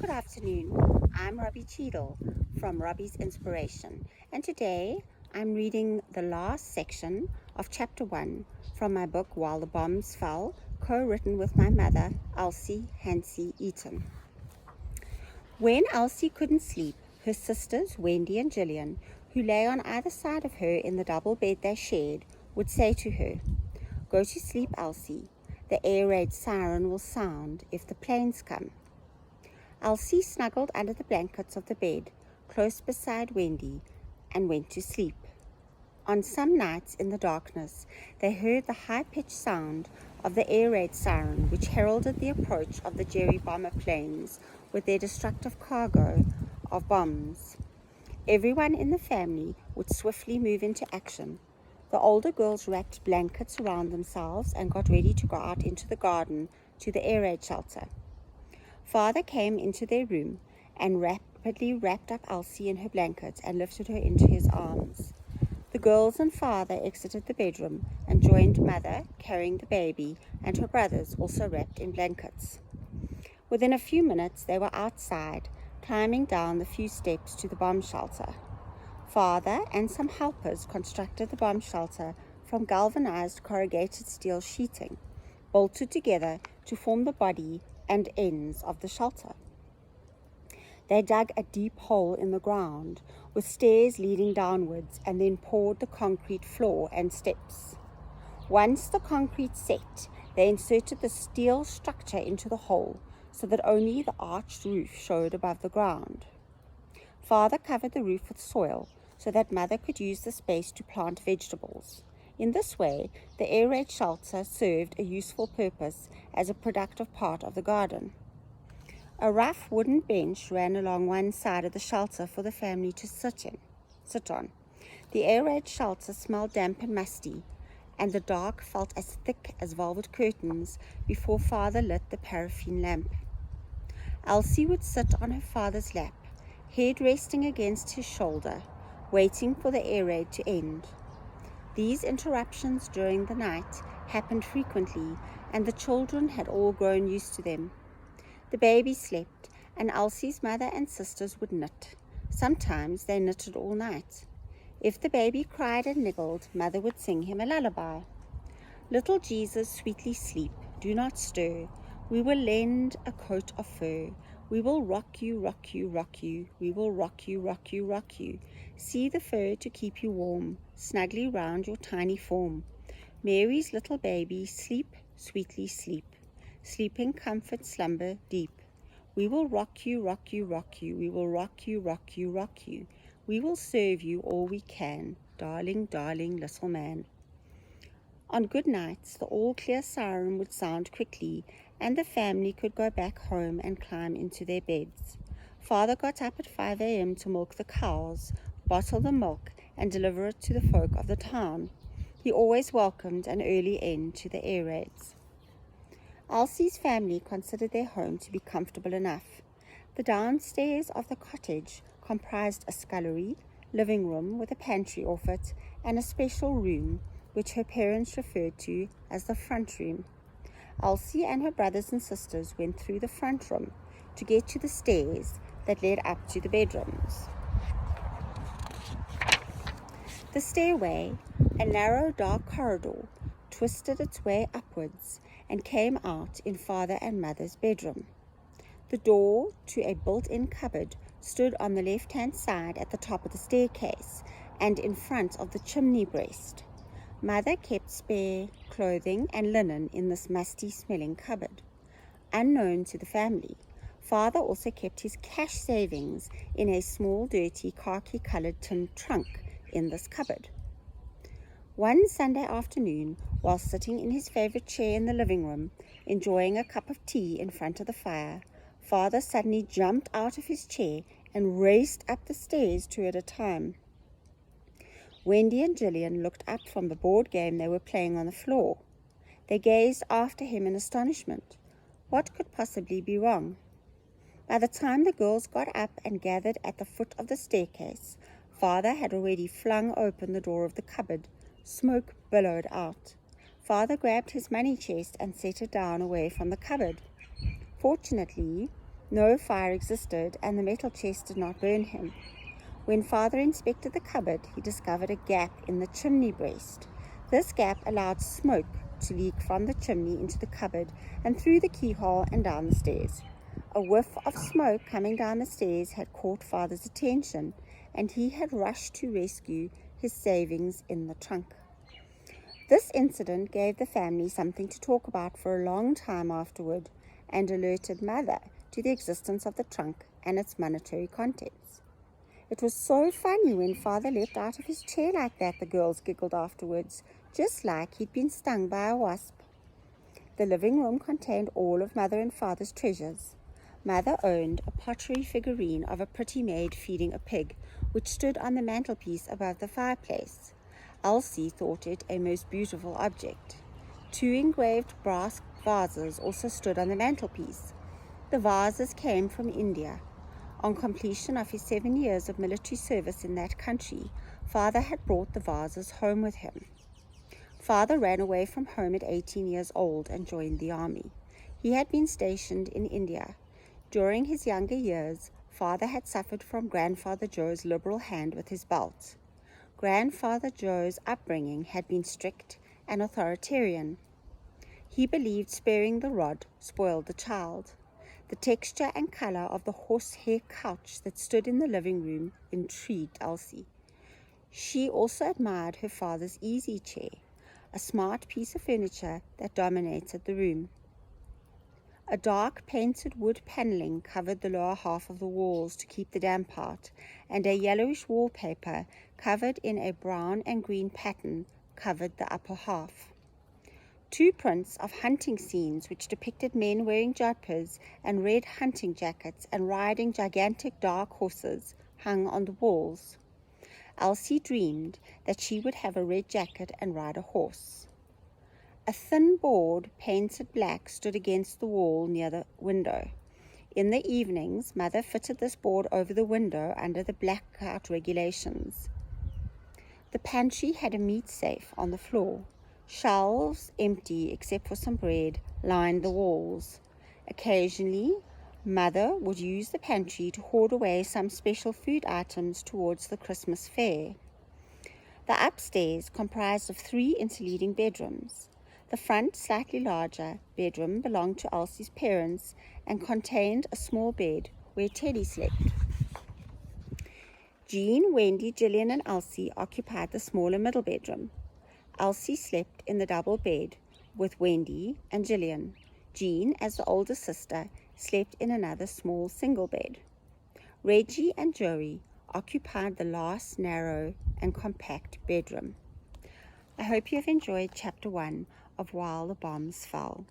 good afternoon. I'm Robbie Cheadle from Robbie's Inspiration, and today I'm reading the last section of Chapter 1 from my book While the Bombs Fell, co-written with my mother, Elsie, Hancy, Eaton. When Elsie couldn't sleep, her sisters, Wendy and Gillian, who lay on either side of her in the double bed they shared, would say to her, "Go to sleep, Elsie. The air raid siren will sound if the planes come." Elsie snuggled under the blankets of the bed, close beside Wendy, and went to sleep. On some nights in the darkness, they heard the high-pitched sound of the air raid siren, which heralded the approach of the Jerry bomber planes with their destructive cargo of bombs. Everyone in the family would swiftly move into action. The older girls wrapped blankets around themselves and got ready to go out into the garden to the air raid shelter. Father came into their room and rapidly wrapped up Elsie in her blanket and lifted her into his arms. The girls and father exited the bedroom and joined mother, carrying the baby, and her brothers, also wrapped in blankets. Within a few minutes, they were outside, climbing down the few steps to the bomb shelter. Father and some helpers constructed the bomb shelter from galvanized corrugated steel sheeting, bolted together to form the body and ends of the shelter. They dug a deep hole in the ground with stairs leading downwards and then poured the concrete floor and steps. Once the concrete set, they inserted the steel structure into the hole so that only the arched roof showed above the ground. Father covered the roof with soil so that mother could use the space to plant vegetables. In this way, the air raid shelter served a useful purpose as a productive part of the garden. A rough wooden bench ran along one side of the shelter for the family to sit on. The air raid shelter smelled damp and musty, and the dark felt as thick as velvet curtains before Father lit the paraffin lamp. Elsie would sit on her father's lap, head resting against his shoulder, waiting for the air raid to end. These interruptions during the night happened frequently, and the children had all grown used to them. The baby slept, and Elsie's mother and sisters would knit. Sometimes they knitted all night. If the baby cried and niggled, mother would sing him a lullaby. "Little Jesus, sweetly sleep, do not stir. We will lend a coat of fur. We will rock you, rock you, rock you. We will rock you, rock you, rock you. See the fur to keep you warm, snugly round your tiny form. Mary's little baby, sleep, sweetly sleep. Sleep in comfort, slumber deep. We will rock you, rock you, rock you. We will rock you, rock you, rock you. We will serve you all we can, darling, darling little man." On good nights, the all-clear siren would sound quickly, and the family could go back home and climb into their beds. Father got up at 5 a.m. to milk the cows, bottle the milk, and deliver it to the folk of the town. He always welcomed an early end to the air raids. Elsie's family considered their home to be comfortable enough. The downstairs of the cottage comprised a scullery, living room with a pantry off it, and a special room, which her parents referred to as the front room. Elsie and her brothers and sisters went through the front room to get to the stairs that led up to the bedrooms. The stairway, a narrow dark corridor, twisted its way upwards and came out in Father and Mother's bedroom. The door to a built-in cupboard stood on the left-hand side at the top of the staircase and in front of the chimney breast. Mother kept spare clothing and linen in this musty-smelling cupboard. Unknown to the family, Father also kept his cash savings in a small, dirty, khaki-colored tin trunk in this cupboard. One Sunday afternoon, while sitting in his favorite chair in the living room, enjoying a cup of tea in front of the fire, Father suddenly jumped out of his chair and raced up the stairs two at a time. Wendy and Gillian looked up from the board game they were playing on the floor. They gazed after him in astonishment. What could possibly be wrong? By the time the girls got up and gathered at the foot of the staircase, Father had already flung open the door of the cupboard. Smoke billowed out. Father grabbed his money chest and set it down away from the cupboard. Fortunately, No fire existed, and the metal chest did not burn him. When Father inspected the cupboard, he discovered a gap in the chimney breast. This gap allowed smoke to leak from the chimney into the cupboard and through the keyhole and down the stairs. A whiff of smoke coming down the stairs had caught Father's attention, and he had rushed to rescue his savings in the trunk. This incident gave the family something to talk about for a long time afterward and alerted Mother to the existence of the trunk and its monetary contents. It was so funny when Father leapt out of his chair like that, the girls giggled afterwards, just like he'd been stung by a wasp. The living room contained all of Mother and Father's treasures. Mother owned a pottery figurine of a pretty maid feeding a pig, which stood on the mantelpiece above the fireplace. Elsie thought it a most beautiful object. 2 engraved brass vases also stood on the mantelpiece. The vases came from India. On completion of his 7 years of military service in that country, Father had brought the vases home with him. Father ran away from home at 18 years old and joined the army. He had been stationed in India. During his younger years, Father had suffered from Grandfather Joe's liberal hand with his belt. Grandfather Joe's upbringing had been strict and authoritarian. He believed sparing the rod spoiled the child. The texture and color of the horsehair couch that stood in the living room intrigued Elsie. She also admired her father's easy chair, a smart piece of furniture that dominated the room. A dark painted wood paneling covered the lower half of the walls to keep the damp out, and a yellowish wallpaper covered in a brown and green pattern covered the upper half. 2 prints of hunting scenes which depicted men wearing jodhpurs and red hunting jackets and riding gigantic dark horses hung on the walls. Elsie dreamed that she would have a red jacket and ride a horse. A thin board painted black stood against the wall near the window. In the evenings, Mother fitted this board over the window under the blackout regulations. The pantry had a meat safe on the floor. Shelves, empty except for some bread, lined the walls. Occasionally, Mother would use the pantry to hoard away some special food items towards the Christmas fair. The upstairs comprised of 3 interleading bedrooms. The front, slightly larger, bedroom belonged to Elsie's parents and contained a small bed where Teddy slept. Jean, Wendy, Gillian, and Elsie occupied the smaller middle bedroom. Elsie slept in the double bed with Wendy and Gillian. Jean, as the older sister, slept in another small single bed. Reggie and Joey occupied the last narrow and compact bedroom. I hope you have enjoyed Chapter 1 of While the Bombs Fell.